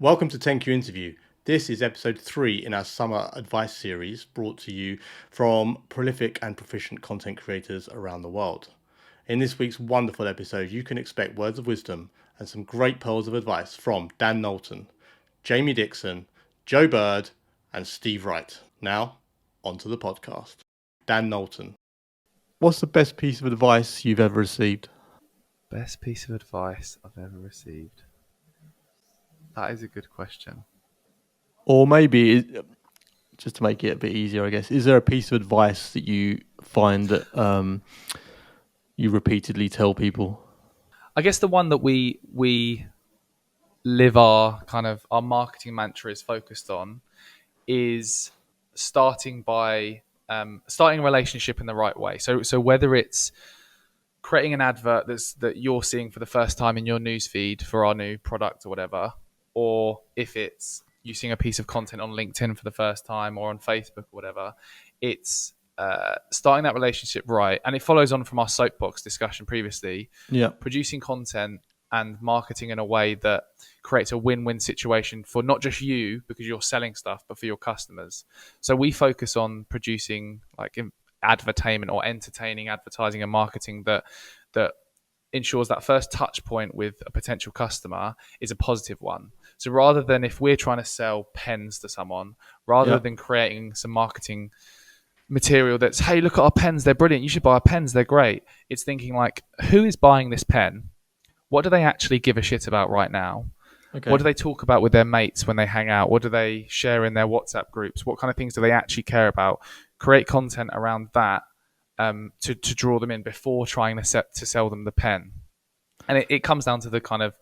Welcome to 10Q Interview. This is episode 3 in our summer advice series brought to you from prolific and proficient content creators around the world. In this week's wonderful episode, you can expect words of wisdom and some great pearls of advice from Dan Knowlton, Jamie Dixon, Joe Bird, and Steve Wright. Now, on to the podcast. Dan Knowlton. What's the best piece of advice you've ever received? Best piece of advice I've ever received. That is a good question. Or maybe, just to make it a bit easier, I guess, is there a piece of advice that you find that you repeatedly tell people? I guess the one that we live our marketing mantra is focused on is starting a relationship in the right way. So whether it's creating an advert that you're seeing for the first time in your newsfeed for our new product or whatever, or if it's you seeing a piece of content on LinkedIn for the first time or on Facebook or whatever, it's starting that relationship right. And it follows on from our soapbox discussion previously. Yeah. Producing content and marketing in a way that creates a win-win situation for not just you because you're selling stuff, but for your customers. So we focus on producing like advertainment or entertaining advertising and marketing that ensures that first touch point with a potential customer is a positive one. So rather than if we're trying to sell pens to someone, rather than creating some marketing material that's, hey, look at our pens, they're brilliant, you should buy our pens, they're great. It's thinking like, who is buying this pen? What do they actually give a shit about right now? Okay. What do they talk about with their mates when they hang out? What do they share in their WhatsApp groups? What kind of things do they actually care about? Create content around that to draw them in before trying to sell them the pen. And it comes down to the kind of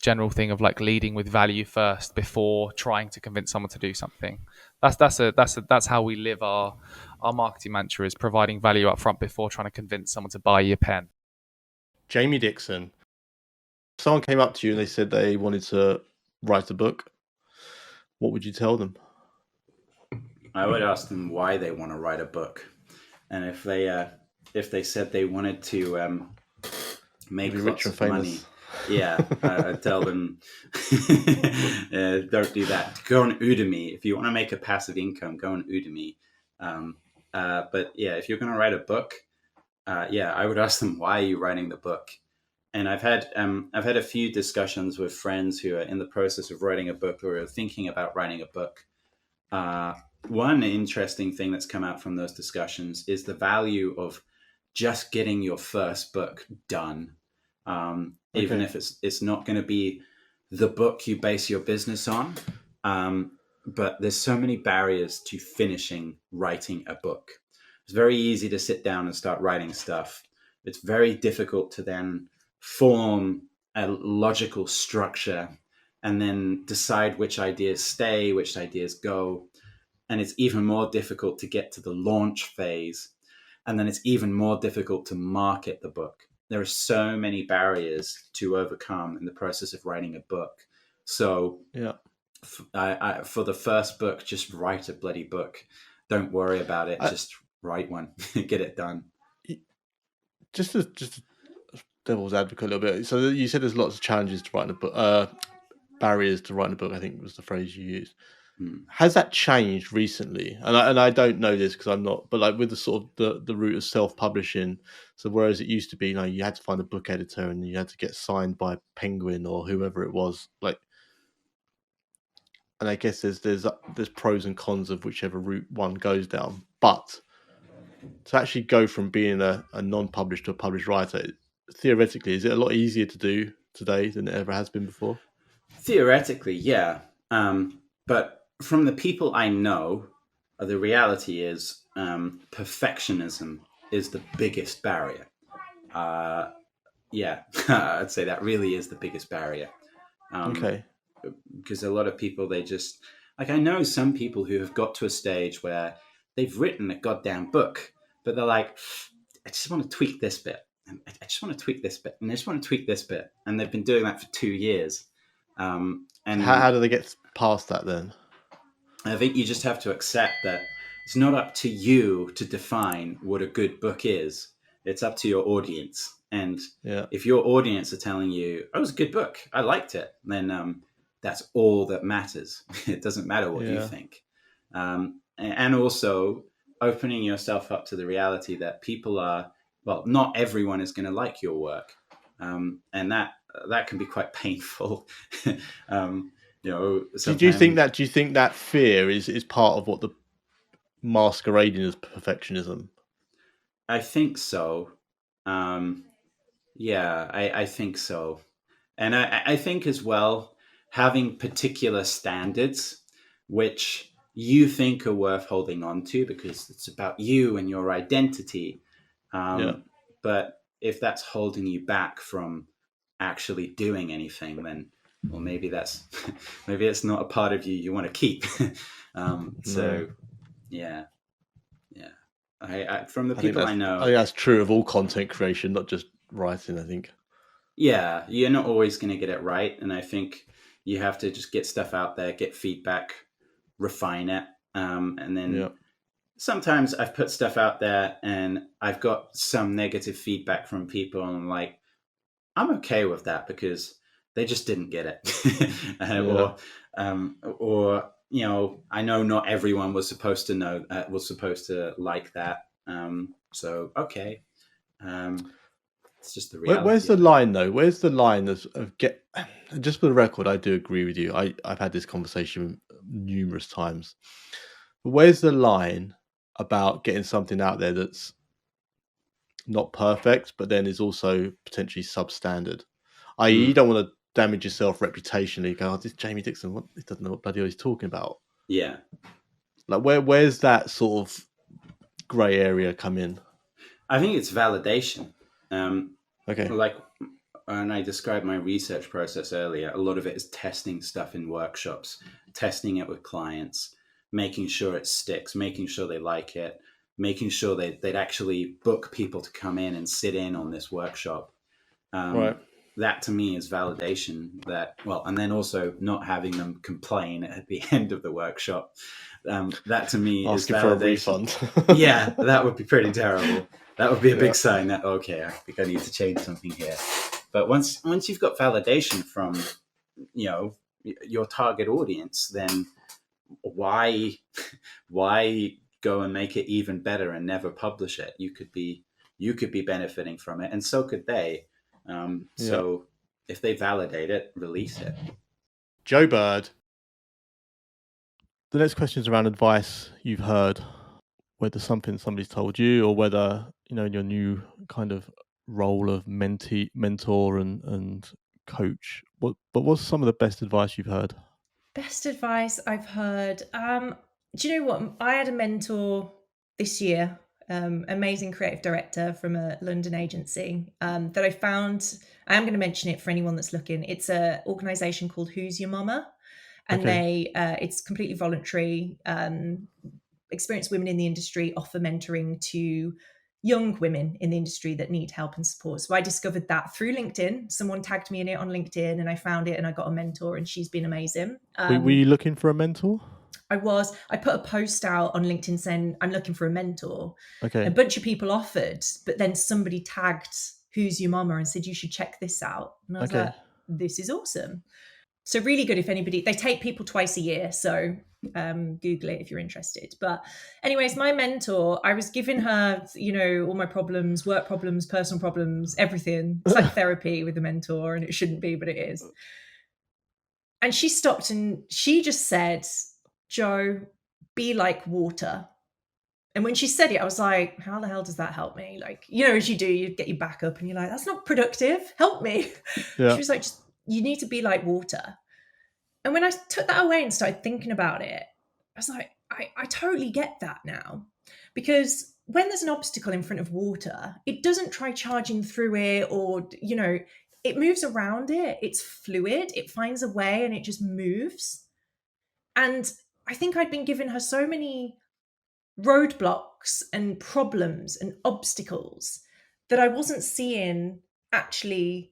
general thing of like leading with value first before trying to convince someone to do something. That's how we live our marketing mantra, is providing value up front before trying to convince someone to buy your pen. Jamie Dixon. Someone came up to you and they said they wanted to write a book. What would you tell them? I would ask them why they want to write a book, and if they said they wanted to make lots of money, I'd tell them don't do that. Go on Udemy if you want to make a passive income. Go on Udemy. But yeah, if you're going to write a book, I would ask them, why are you writing the book? And I've had a few discussions with friends who are in the process of writing a book or are thinking about writing a book. One interesting thing that's come out from those discussions is the value of just getting your first book done. Even if it's not going to be the book you base your business on. But there's so many barriers to finishing writing a book. It's very easy to sit down and start writing stuff. It's very difficult to then form a logical structure and then decide which ideas stay, which ideas go. And it's even more difficult to get to the launch phase. And then it's even more difficult to market the book. There are so many barriers to overcome in the process of writing a book. So for the first book, just write a bloody book. Don't worry about it. Just write one. Get it done. Just devil's advocate a little bit. So you said there's lots of challenges to writing a book, barriers to writing a book, I think was the phrase you used. Has that changed recently? And I don't know this because I'm not, but like with the sort of the route of self-publishing. So whereas it used to be, you had to find a book editor and you had to get signed by Penguin or whoever it was, like. And I guess there's pros and cons of whichever route one goes down. But to actually go from being a non-published to a published writer, theoretically, is it a lot easier to do today than it ever has been before? Theoretically, yeah. But from the people I know, the reality is perfectionism is the biggest barrier. I'd say that really is the biggest barrier. Because a lot of people, they just, like, I know some people who have got to a stage where they've written a goddamn book, but they're like, I just want to tweak this bit. I just want to tweak this bit. And I just want to tweak this bit. And they've been doing that for 2 years. And how do they get past that then? I think you just have to accept that it's not up to you to define what a good book is. It's up to your audience. And if your audience are telling you, oh, it's a good book, I liked it, then that's all that matters. It doesn't matter what you Yeah. think. And also opening yourself up to the reality that people are, well, not everyone is going to like your work. And that can be quite painful. Do you think sometimes. that fear is part of what the masquerading as perfectionism? I think so. Yeah, I think so. And I think as well, having particular standards which you think are worth holding on to because it's about you and your identity. Yeah. But if that's holding you back from actually doing anything, then well, maybe that's maybe it's not a part of you want to keep. So No. yeah, yeah. I from the I think people I know, that's true of all content creation, not just writing, I think. yeah, you're not always going to get it right, and I think you have to just get stuff out there, get feedback, refine it, and then Yeah. sometimes I've put stuff out there and I've got some negative feedback from people, and I'm like, I'm okay with that because they just didn't get it, Yeah. or I know not everyone was supposed to know was supposed to like that, so okay, it's just the Where's reality the of it. line though? Where's the line of get? Just for the record, I do agree with you. I've had this conversation numerous times. But where's the line about getting something out there that's not perfect, but then is also potentially substandard? I.e., you Mm, don't want to damage yourself reputationally. Go, oh, this Jamie Dixon, he doesn't know what bloody hell he's talking about. yeah, Like, where's that sort of grey area come in? I think it's validation. Okay. Like, and I described my research process earlier, a lot of it is testing stuff in workshops, testing it with clients, making sure it sticks, making sure they like it, making sure they'd actually book people to come in and sit in on this workshop. Right. That to me is validation that, well, and then also not having them complain at the end of the workshop. That to me is Asking for a validation. refund. Yeah, that would be pretty terrible. That would be a Yeah. big sign that, okay, I think I need to change something here. But once you've got validation from your target audience, then why go and make it even better and never publish it? You could be benefiting from it, and so could they. Yeah. So if they validate it, release it. Joe Bird. The next question is around advice you've heard, whether somebody's told you or whether, in your new kind of role of mentor and coach. What's some of the best advice you've heard? Best advice I've heard. Do you know what? I had a mentor this year, amazing creative director from a London agency that I found. I am going to mention it for anyone that's looking. It's an organization called Who's Your Mama, and Okay. it's completely voluntary. Experienced women in the industry offer mentoring to young women in the industry that need help and support. So I discovered that through LinkedIn. Someone tagged me in it on LinkedIn and I found it and I got a mentor and she's been amazing. Were you looking for a mentor? I put a post out on LinkedIn saying I'm looking for a mentor. Okay. A bunch of people offered, but then somebody tagged Who's Your Mama and said you should check this out. And I was like, this is awesome. So really good if anybody, they take people twice a year. So Google it if you're interested. But anyways, my mentor, I was giving her, all my problems, work problems, personal problems, everything. It's like therapy with a mentor, and it shouldn't be, but it is. And she stopped and she just said, Joe, be like water. And when she said it, I was like, how the hell does that help me? Like, as you do, you get your back up and you're like, that's not productive. Help me. Yeah. She was like, you need to be like water. And when I took that away and started thinking about it, I was like, I totally get that now. Because when there's an obstacle in front of water, it doesn't try charging through it or, it moves around it. It's fluid. It finds a way and it just moves. And I think I'd been giving her so many roadblocks and problems and obstacles that I wasn't seeing actually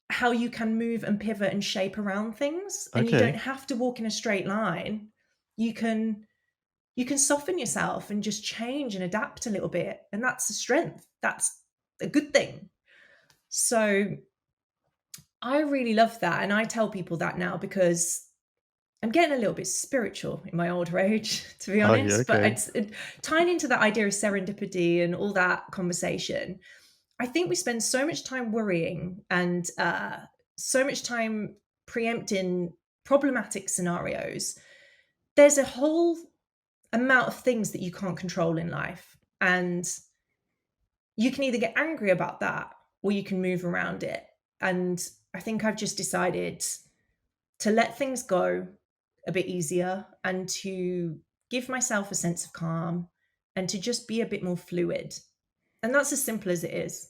how you can move and pivot and shape around things. And you don't have to walk in a straight line. You can soften yourself and just change and adapt a little bit. And that's a strength. That's a good thing. So I really love that. And I tell people that now because I'm getting a little bit spiritual in my older age, to be Oh, yeah, honest. But okay. tying into that idea of serendipity and all that conversation, I think we spend so much time worrying and so much time preempting problematic scenarios. There's a whole amount of things that you can't control in life. And you can either get angry about that or you can move around it. And I think I've just decided to let things go a bit easier and to give myself a sense of calm and to just be a bit more fluid. And that's as simple as it is.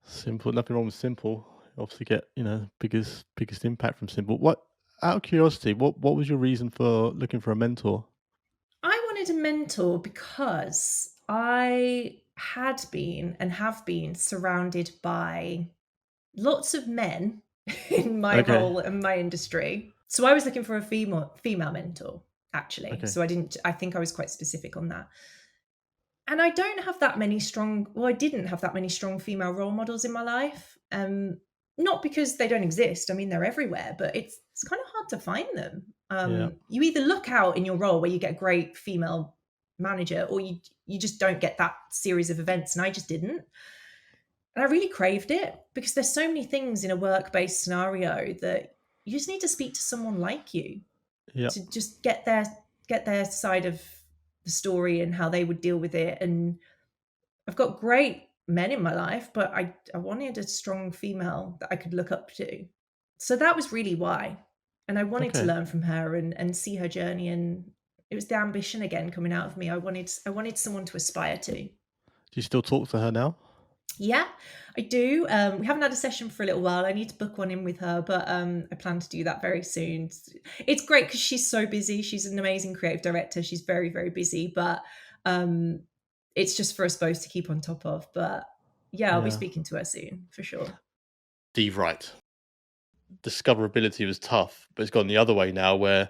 Simple. Nothing wrong with simple. Obviously, get biggest impact from simple. What? Out of curiosity, what was your reason for looking for a mentor? I wanted a mentor because I had been and have been surrounded by lots of men in my Okay. role in my industry. So I was looking for a female mentor, actually. Okay. So I think I was quite specific on that. And I don't have that many I didn't have that many strong female role models in my life. Not because they don't exist. I mean, they're everywhere, but it's kind of hard to find them. Yeah. You either look out in your role where you get a great female manager, or you just don't get that series of events. And I just didn't. And I really craved it because there's so many things in a work-based scenario that you just need to speak to someone like you Yeah. to just get their side of the story and how they would deal with it. And I've got great men in my life, but I wanted a strong female that I could look up to. So that was really why. And I wanted to Okay. learn from her and see her journey. And it was the ambition again coming out of me. I wanted someone to aspire to. Do you still talk to her now? Yeah, I do. We haven't had a session for a little while. I need to book one in with her, but I plan to do that very soon. It's great because she's so busy. She's an amazing creative director. She's very, very busy, but it's just for us both to keep on top of. But yeah, I'll be Yeah. speaking to her soon for sure. Steve Wright. Discoverability was tough, but it's gone the other way now, where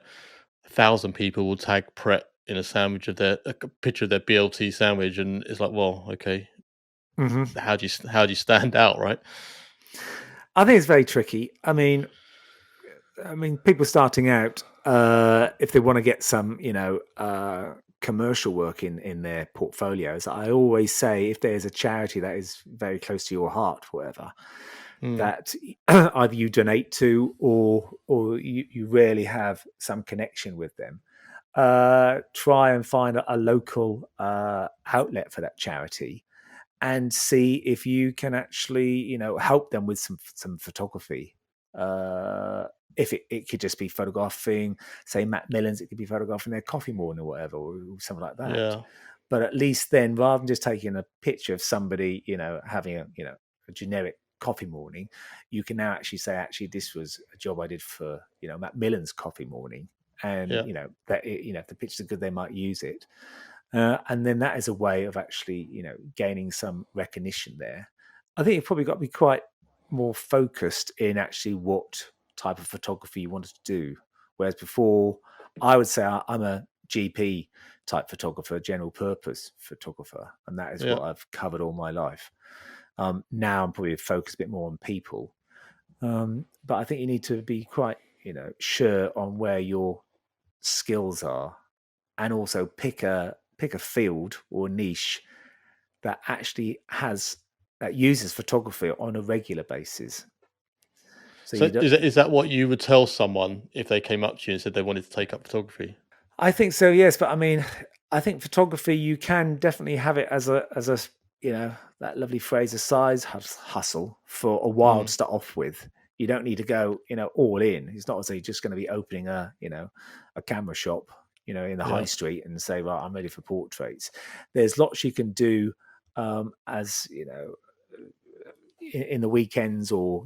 1,000 people will tag Pret in a sandwich of a picture of their BLT sandwich, and it's like, well, okay, hmm how do you stand out, right? I think it's very tricky. I mean, people starting out, if they want to get some, commercial work in their portfolios, I always say if there's a charity that is very close to your heart, whatever, that either you donate to or you really have some connection with them. Try and find a local outlet for that charity and see if you can actually, help them with some photography. If it could just be photographing, say Matt Millans, it could be photographing their coffee morning or whatever, or something like that. Yeah. But at least then, rather than just taking a picture of somebody, having a generic coffee morning, you can now actually say, actually, this was a job I did for, Matt Millans' coffee morning. And, Yeah. if the pictures are good, they might use it. And then that is a way of actually, gaining some recognition there. I think you've probably got to be quite more focused in actually what type of photography you wanted to do. Whereas before, I would say I'm a GP type photographer, general purpose photographer, and that is Yeah. what I've covered all my life. Now I'm probably focused a bit more on people. But I think you need to be quite, sure on where your skills are, and also pick a field or niche that actually uses photography on a regular basis. So is that what you would tell someone if they came up to you and said they wanted to take up photography? I think so, yes. But I mean, I think photography, you can definitely have it as a that lovely phrase, a size hustle for a while to start off with. You don't need to go, all in. It's not as though you're just going to be opening a camera shop, in the high street and say, right, I'm ready for portraits. There's lots you can do as, in the weekends or,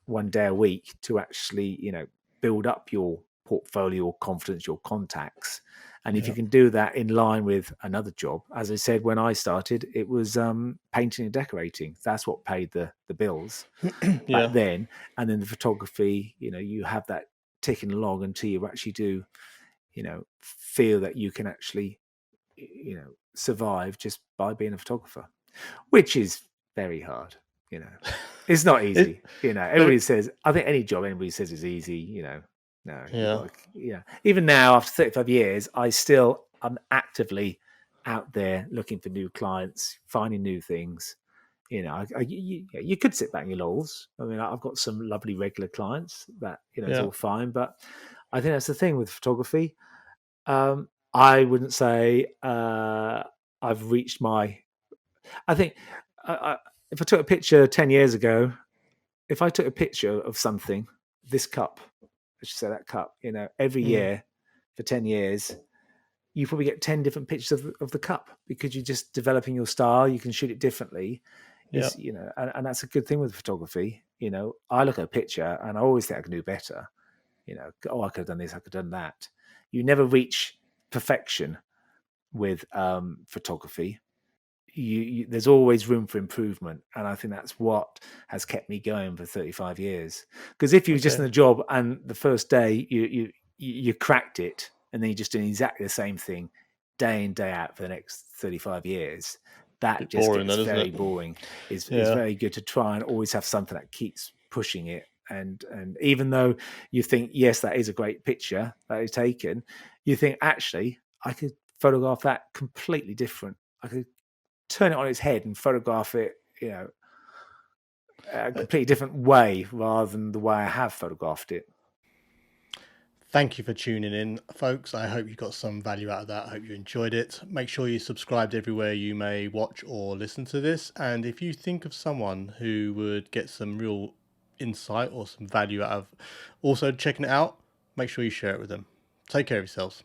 one day a week to actually, build up your portfolio, your confidence, your contacts. And if you can do that in line with another job, as I said, when I started, it was painting and decorating. That's what paid the bills back then. And then the photography, you have that ticking along until you actually do, feel that you can actually, survive just by being a photographer, which is very hard. It's not easy. Everybody says, I think any job anybody says is easy, No, Yeah. yeah. Even now, after 35 years, I'm actively out there looking for new clients, finding new things. You could sit back in your laurels. I mean, I've got some lovely regular clients that it's Yeah. all fine, but I think that's the thing with photography. I wouldn't say I've reached my. I think if I took a picture 10 years ago, if I took a picture of something, this cup, let's just say that cup, every year for 10 years, you probably get 10 different pictures of the cup because you're just developing your style. You can shoot it differently. Yeah. And that's a good thing with photography. I look at a picture and I always think I can do better. I could have done this, I could have done that. You never reach perfection with photography. There's always room for improvement, and I think that's what has kept me going for 35 years. Because if you're just in a job and the first day you cracked it, and then you're just doing exactly the same thing day in day out for the next 35 years, that just boring, gets then, isn't very it? boring. It's very good to try and always have something that keeps pushing it. And even though you think, yes, that is a great picture that is taken, you think, actually, I could photograph that completely different. I could turn it on its head and photograph it, a completely different way rather than the way I have photographed it. Thank you for tuning in, folks. I hope you got some value out of that. I hope you enjoyed it. Make sure you subscribed everywhere you may watch or listen to this. And if you think of someone who would get some real insight or some value out of also checking it out, make sure you share it with them. Take care of yourselves.